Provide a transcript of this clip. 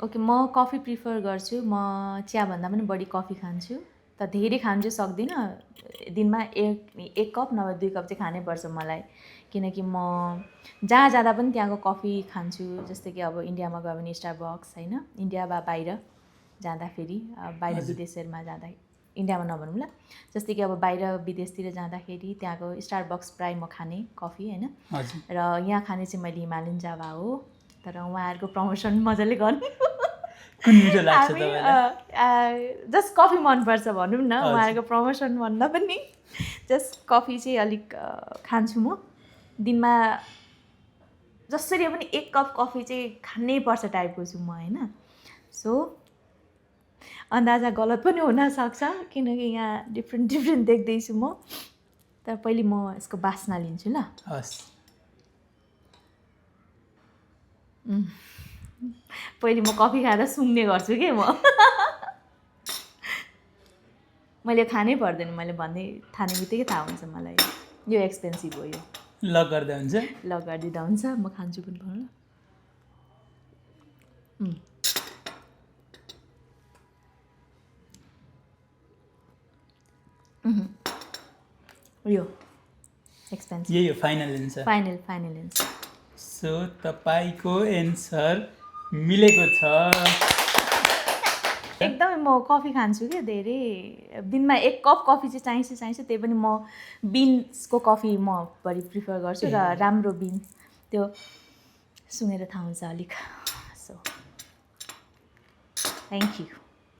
Okay, म coffee prefer गर्छु। म चियाभन्दा पनि बढी कफी खान्छु। तर धेरै खानु चाहिँ सक्दिनँ। दिनमा एक कप नभए 2 कप चाहिँ खानैपर्छ मलाई। किनकि म जहाँ जाँदा पनि त्यहाँको कफी खान्छु। जस्तै कि अब इन्डियामा गयो भने स्टारबक्स होइन, इन्डिया वा बाहिर जाँदाखेरि बाहिर विदेशहरूमा जाँदा, इन्डियामा नभनौँ ल, जस्तै कि अब बाहिर विदेशतिर जाँदाखेरि त्यहाँको स्टारबक्स प्रायः म खाने कफी होइन। र यहाँ खाने चाहिँ मैले हिमालयन जावा हो। तर उहाँहरूको प्रमोसन मजाले गर्ने। कुन मिठो लाग्छ तपाईँलाई? जस्ट कफी मनपर्छ भनौँ न, उहाँहरूको प्रमोसन भन्दा पनि जस्ट कफी चाहिँ अलिक खान्छु म। दिनमा जसरी पनि 1 कप कफी चाहिँ खानैपर्छ टाइपको छु म होइन। सो अन्दाजा गलत पनि हुनसक्छ किनकि यहाँ डिफ्रेन्ट देख्दैछु म। तर पहिले म यसको बास्ना लिन्छु ल। हस्। पहिले म कफी खाएर सुँघ्ने गर्छु कि म। मैले खानै पर्दैन, मैले भन्ने थाल्ने बित्तिकै थाहा हुन्छ मलाई यो एक्सपेन्सिभ हो, यो ल गर्दा हुन्छ। ल गरिदिँदा हुन्छ, म खान्छु पनि भनौँ न। यो एक्सपेन्सिभ। यही हो final answer? Final answer. So तपाईँको एन्सर मिलेको छ। एकदमै म कफी खान्छु क्या धेरै। दिनमा 1 कप कफी चाहिँ चाहिन्छ। त्यही पनि म बिन्सको कफी म बढी प्रिफर गर्छु र राम्रो बिन त्यो सुँघेर थाहा हुन्छ अलिक। So thank you.